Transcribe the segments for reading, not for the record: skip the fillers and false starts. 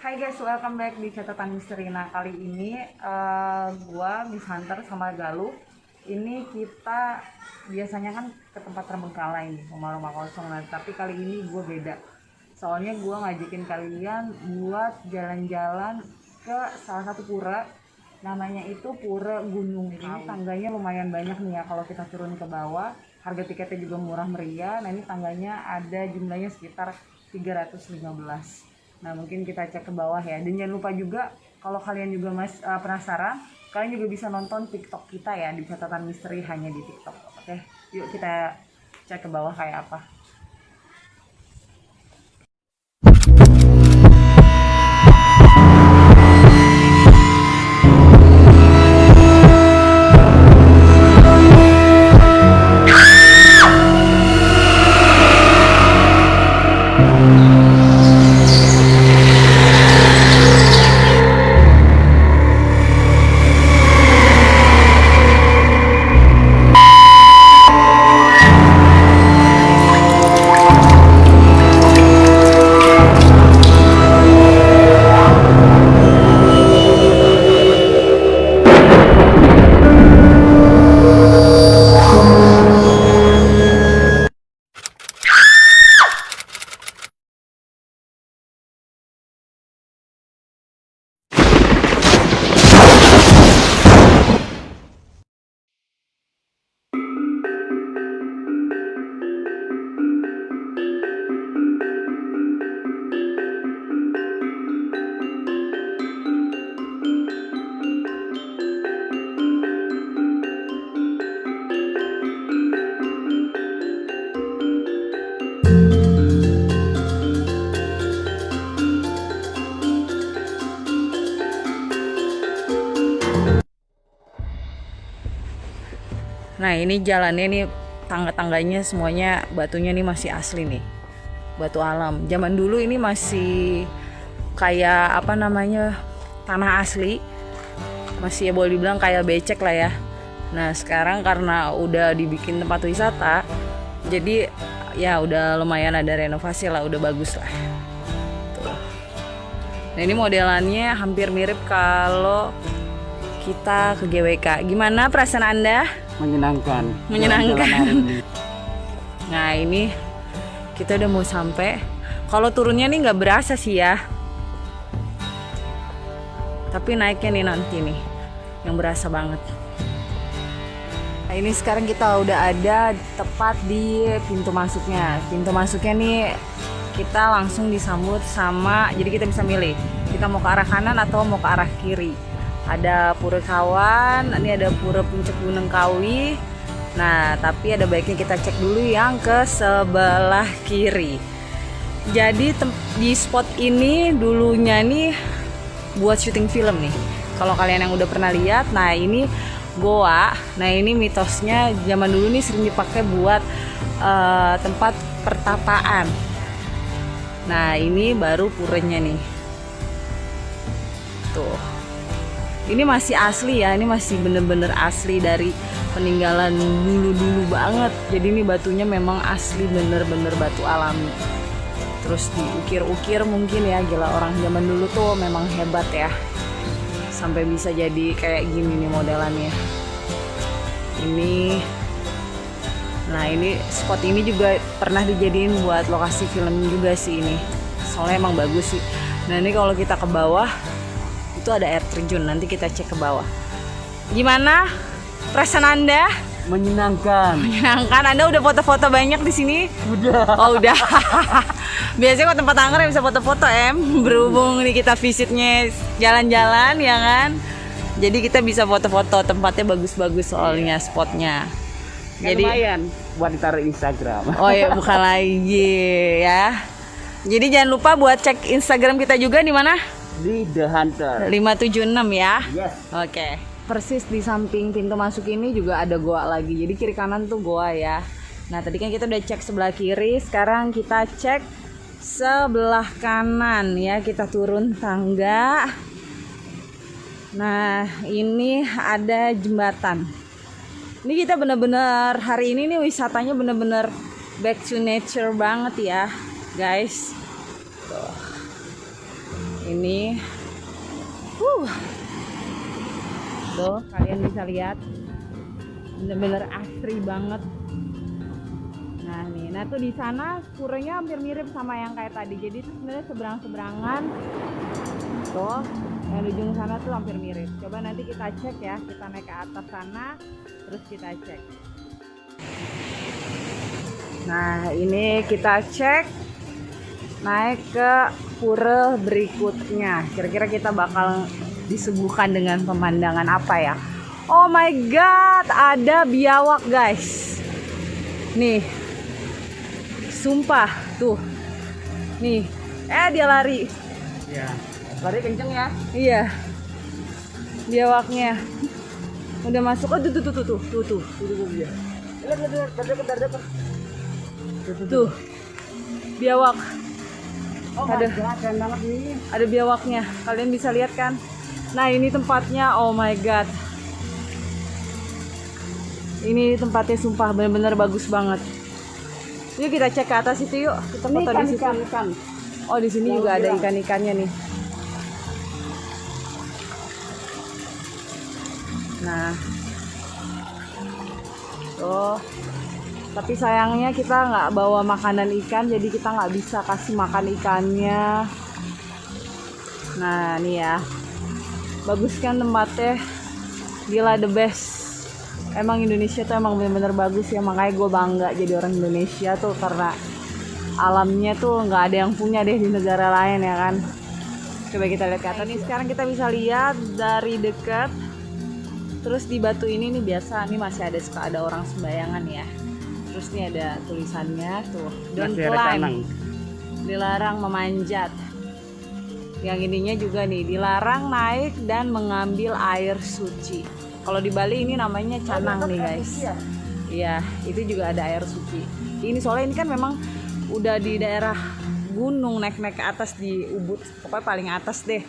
Hai guys, welcome back di catatan misteri. Nah kali ini gua Miss Hunter sama Galuh. Ini kita biasanya kan ke tempat terbengkalai nih, rumah-rumah kosong. Nah tapi kali ini gue beda. Soalnya gue ngajakin kalian buat jalan-jalan ke salah satu pura. Namanya itu Pura Gunung. Ini tangganya lumayan banyak nih ya kalau kita turun ke bawah. Harga tiketnya juga murah meriah. Nah ini tangganya ada jumlahnya sekitar 315. Nah mungkin kita cek ke bawah ya. Dan jangan lupa juga kalau kalian juga penasaran, kalian juga bisa nonton TikTok kita ya di catatan misteri hanya di TikTok. Oke, yuk kita cek ke bawah kayak apa. Nah ini jalannya nih, tangga-tangganya semuanya batunya nih masih asli nih, batu alam. Zaman dulu ini masih kayak apa namanya, tanah asli, masih ya boleh dibilang kayak becek lah ya. Nah sekarang karena udah dibikin tempat wisata, jadi ya udah lumayan ada renovasi lah, udah bagus lah. Tuh. Nah ini modelannya hampir mirip kalau kita ke GWK. Gimana perasaan Anda? Menyenangkan. Nah ini kita udah mau sampai. Kalau turunnya nih nggak berasa sih ya, tapi naiknya nih nanti nih yang berasa banget. Nah ini sekarang kita udah ada tepat di pintu masuknya. Pintu masuknya nih kita langsung disambut sama, jadi kita bisa milih kita mau ke arah kanan atau mau ke arah kiri. Ada Pura Kawan, ini ada Pura Puncak Gunung Kawi. Nah, tapi ada baiknya kita cek dulu yang ke sebelah kiri. Jadi di spot ini dulunya nih buat syuting film nih. Kalau kalian yang udah pernah lihat, nah ini goa. Nah ini mitosnya zaman dulu nih sering dipakai buat tempat pertapaan. Nah ini baru puranya nih. Tuh. Ini masih asli ya, ini masih bener-bener asli dari peninggalan dulu-dulu banget. Jadi ini batunya memang asli, bener-bener batu alami. Terus diukir-ukir mungkin ya, gila orang zaman dulu tuh memang hebat ya. Sampai bisa jadi kayak gini nih modelannya. Ini, nah ini spot ini juga pernah dijadiin buat lokasi film juga sih ini. Soalnya emang bagus sih. Nah ini kalau kita ke bawah, itu ada air terjun, nanti kita cek ke bawah. Gimana perasaan Anda? Menyenangkan. Menyenangkan. Anda udah foto-foto banyak di sini? Udah. Oh udah. Biasanya kalau tempat angker bisa foto-foto berhubung nih kita visitnya jalan-jalan ya kan. Jadi kita bisa foto-foto, tempatnya bagus-bagus soalnya spotnya. Jadi lumayan buat ditaruh Instagram. Oh ya bukan lagi ya. Jadi jangan lupa buat cek Instagram kita juga di mana? Di The Hunter 576 ya. Yes. Oke. Persis di samping pintu masuk ini juga ada goa lagi. Jadi kiri kanan tuh goa ya. Nah tadi kan kita udah cek sebelah kiri, sekarang kita cek sebelah kanan ya. Kita turun tangga. Nah ini ada jembatan. Ini kita bener-bener hari ini nih wisatanya bener-bener back to nature banget ya guys. Tuh. Ini tuh kalian bisa lihat bener-bener asri banget. Nah nih, nah tuh di sana puranya hampir mirip sama yang kayak tadi. Jadi itu sebenarnya seberang-seberangan. Tuh, yang di ujung sana tuh hampir mirip. Coba nanti kita cek ya, kita naik ke atas sana, terus kita cek. Nah ini kita cek naik ke pura berikutnya. Kira-kira kita bakal disuguhkan dengan pemandangan apa ya? Oh my god, ada biawak guys. Nih, sumpah tuh. Nih, dia lari. Ya, lari kenceng ya. Iya, biawaknya udah masuk. Oh tuh dia. Tuh, biawak. Oh Ada. my god, keren banget nih. Ada biawaknya, kalian bisa lihat kan? Nah ini tempatnya, oh my god. Ini tempatnya sumpah bener-bener bagus banget. Yuk kita cek ke atas itu yuk. Kita foto di situ. Ikan. Oh di sini juga ada ikan-ikannya nih. Nah, tuh. Tapi sayangnya kita nggak bawa makanan ikan, jadi kita nggak bisa kasih makan ikannya. Nah nih ya, bagus kan tempatnya, gila the best. Emang Indonesia tuh emang bener-bener bagus ya, makanya gue bangga jadi orang Indonesia tuh karena alamnya tuh nggak ada yang punya deh di negara lain ya kan. Coba kita lihat ke atas nih, sekarang kita bisa lihat dari dekat. Terus di batu ini nih biasa nih masih suka ada orang sembayangan ya. Terus nih ada tulisannya tuh, don't climb, dilarang memanjat. Yang ininya juga nih, dilarang naik dan mengambil air suci. Kalau di Bali ini namanya canang nih guys. Iya, itu juga ada air suci. Ini soalnya ini kan memang udah di daerah gunung, naik-naik ke atas di Ubud, pokoknya paling atas deh.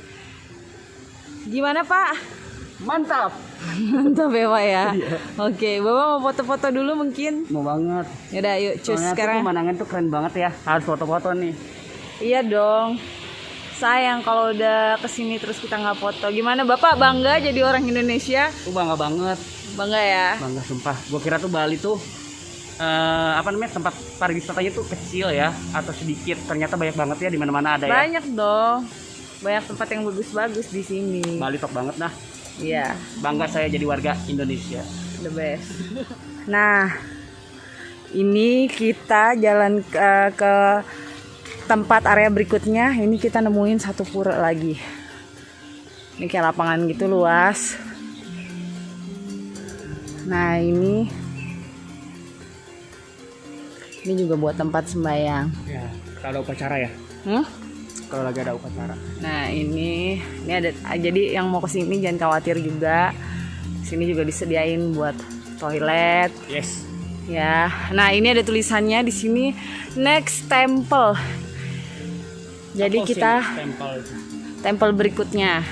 Gimana Pak? Mantap. Mantap ya Pak ya. Iya. Oke, Bapak mau foto-foto dulu mungkin? Mau banget. Yaudah yuk cus Soalnya sekarang. Pemandangan tuh keren banget ya. Harus foto-foto nih. Iya dong. Sayang kalau udah kesini terus kita nggak foto. Gimana Bapak, bangga jadi orang Indonesia? Tuh bangga banget. Bangga ya? Bangga sumpah. Gue kira tuh Bali tuh tempat pariwisatanya tuh kecil ya atau sedikit. Ternyata banyak banget ya, di mana-mana ada ya. Banyak dong. Banyak tempat yang bagus-bagus di sini. Bali top banget dah. Iya, Bangga saya jadi warga Indonesia. the best. Nah, ini kita jalan ke tempat area berikutnya. Ini kita nemuin satu pura lagi. Ini kayak lapangan gitu luas. Nah ini juga buat tempat sembahyang. Ya, kalau ada upacara ya. Kalau lagi ada upacara. Nah ini ada, jadi yang mau kesini jangan khawatir juga. Sini juga disediain buat toilet. Yes. Ya, nah ini ada tulisannya di sini next temple. Jadi kita temple berikutnya.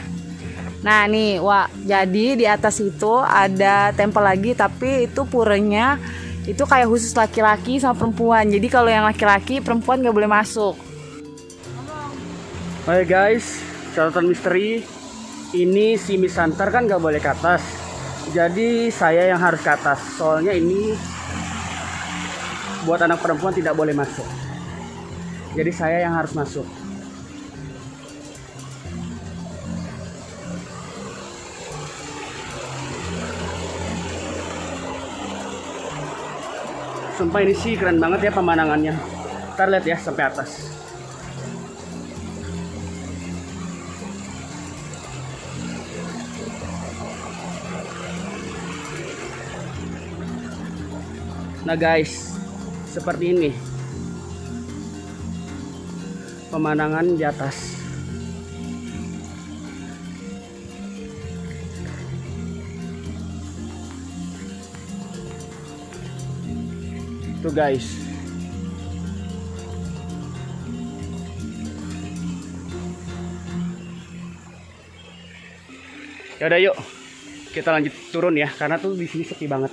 Nah nih, wah, jadi di atas itu ada temple lagi, tapi itu puranya itu kayak khusus laki-laki sama perempuan. Jadi kalau yang laki-laki, perempuan nggak boleh masuk. Oke guys, catatan misteri. Ini si Misantar kan nggak boleh ke atas. Jadi saya yang harus ke atas. Soalnya ini buat anak perempuan tidak boleh masuk. Jadi saya yang harus masuk. Sumpah ini sih keren banget ya pemandangannya. Ntar lihat ya sampai atas. Nah guys, seperti ini pemandangan di atas. Tuh guys. Ya udah yuk, kita lanjut turun ya, karena tuh di sini sepi banget.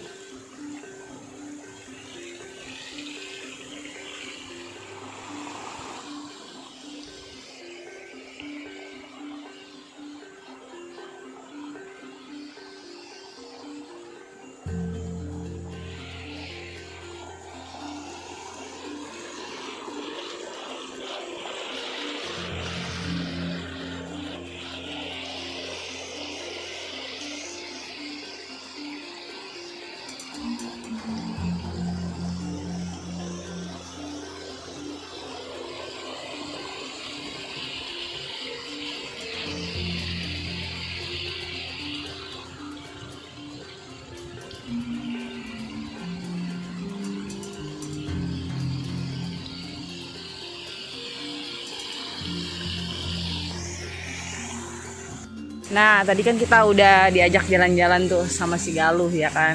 Nah, tadi kan kita udah diajak jalan-jalan tuh sama si Galuh ya kan.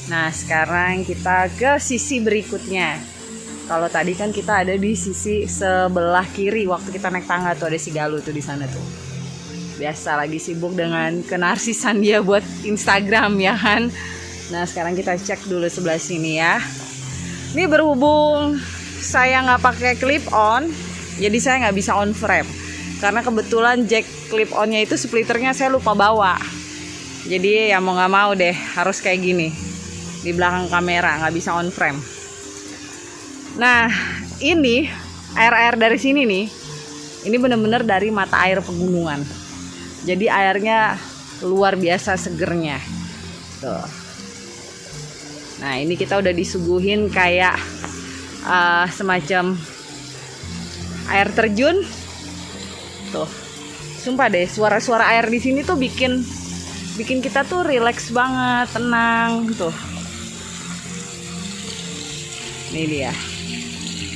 Nah, sekarang kita ke sisi berikutnya. Kalau tadi kan kita ada di sisi sebelah kiri waktu kita naik tangga tuh ada si Galuh tuh di sana tuh. Biasa lagi sibuk dengan kenarsisan dia buat Instagram ya kan. Nah, sekarang kita cek dulu sebelah sini ya. Ini berhubung saya nggak pakai clip on, jadi saya nggak bisa on frame. Karena kebetulan jack clip onnya itu splitternya saya lupa bawa. Jadi ya mau nggak mau deh harus kayak gini di belakang kamera, nggak bisa on frame. Nah ini air dari sini nih, ini bener-bener dari mata air pegunungan. Jadi airnya luar biasa segernya. Tuh. Nah ini kita udah disuguhin kayak semacam air terjun. Tuh, sumpah deh suara-suara air di sini tuh bikin kita tuh relax banget, tenang tuh. Ini dia.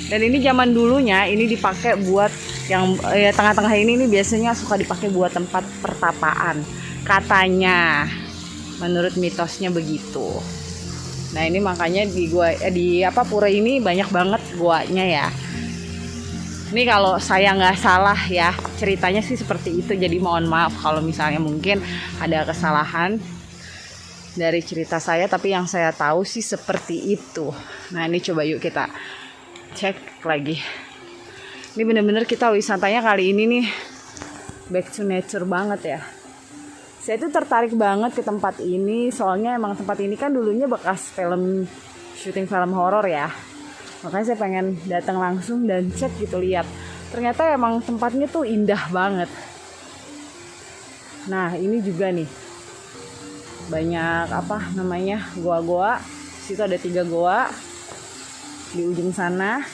Dan ini zaman dulunya ini dipakai buat yang tengah-tengah ini biasanya suka dipakai buat tempat pertapaan. Katanya, menurut mitosnya begitu. Nah ini makanya di pura ini banyak banget goanya ya. Ini kalau saya nggak salah ya, ceritanya sih seperti itu. Jadi mohon maaf kalau misalnya mungkin ada kesalahan dari cerita saya, tapi yang saya tahu sih seperti itu. Nah ini coba yuk kita cek lagi. Ini bener-bener kita wisatanya kali ini nih back to nature banget ya. Saya tuh tertarik banget ke tempat ini, soalnya emang tempat ini kan dulunya bekas syuting film horor ya. Makanya saya pengen datang langsung dan cek gitu, lihat. Ternyata emang tempatnya tuh indah banget. Nah ini juga nih banyak goa-goa. Situ ada 3 goa di ujung sana.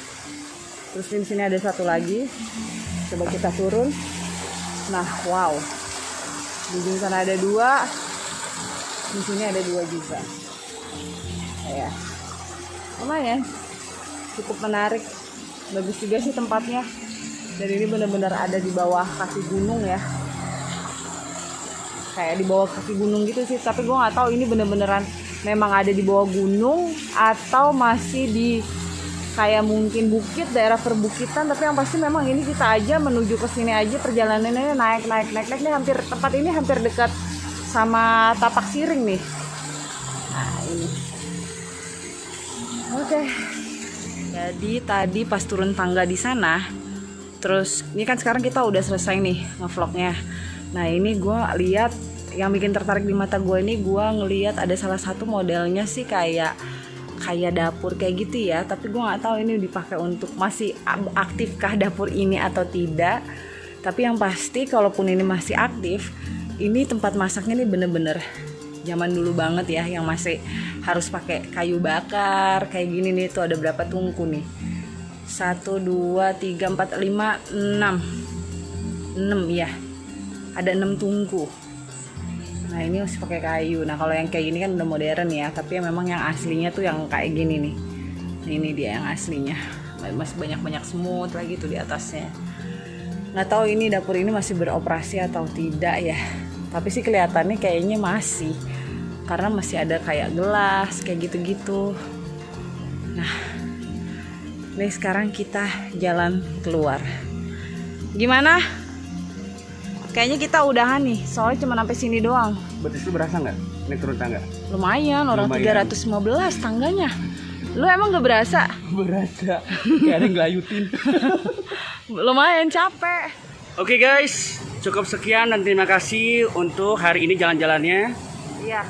Terus di sini ada satu lagi. Coba kita turun. Nah wow, di ujung sana ada 2. Di sini ada 2 juga. Ya, lumayan. Cukup menarik, bagus juga sih tempatnya. Dan ini benar-benar ada di bawah kaki gunung ya, kayak di bawah kaki gunung gitu sih. Tapi gue nggak tahu ini bener-beneran memang ada di bawah gunung atau masih di kayak mungkin bukit, daerah perbukitan. Tapi yang pasti memang ini kita aja menuju ke sini aja perjalanannya naik nih, hampir tempat ini hampir dekat sama Tapak Siring nih. Nah ini oke. Jadi tadi pas turun tangga di sana, terus ini kan sekarang kita udah selesai nih ngevlognya. Nah ini gue lihat yang bikin tertarik di mata gue ini, gue ngelihat ada salah satu modelnya sih kayak dapur kayak gitu ya. Tapi gue nggak tahu ini dipakai untuk masih aktifkah dapur ini atau tidak. Tapi yang pasti kalaupun ini masih aktif, ini tempat masaknya nih bener-bener zaman dulu banget ya, yang masih harus pakai kayu bakar kayak gini nih. Tuh ada berapa tungku nih? 1, 2, 3, 4, 5, 6 ya, ada 6 tungku. Nah ini masih pakai kayu. Nah kalau yang kayak gini kan udah modern ya, tapi memang yang aslinya tuh yang kayak gini nih. Nah, ini dia yang aslinya, masih banyak semut lagi tuh di atasnya. Nggak tahu ini dapur ini masih beroperasi atau tidak ya, tapi sih kelihatannya kayaknya masih, karena masih ada kayak gelas kayak gitu-gitu. Nah ini sekarang kita jalan keluar. Gimana? Kayaknya kita udahan nih, soalnya cuma sampai sini doang. Berarti itu berasa nggak naik turun tangga? Lumayan, orang 315 tangganya. Lu emang gak berasa? Berasa, kayak ada yang ngelayutin. Lumayan capek. Oke guys, cukup sekian dan terima kasih untuk hari ini jalan-jalannya. Iya.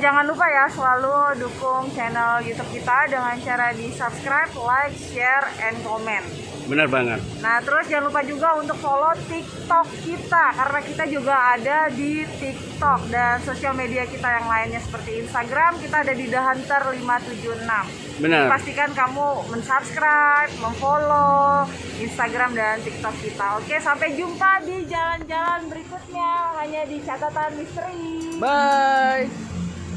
Jangan lupa ya selalu dukung channel YouTube kita dengan cara di subscribe, like, share, and comment. Benar banget. Nah terus jangan lupa juga untuk follow TikTok kita, karena kita juga ada di TikTok dan sosial media kita yang lainnya seperti Instagram. Kita ada di The Hunter 576. Benar. Pastikan kamu mensubscribe, memfollow Instagram dan TikTok kita. Oke, sampai jumpa di jalan-jalan berikutnya hanya di Catatan Misteri. Bye.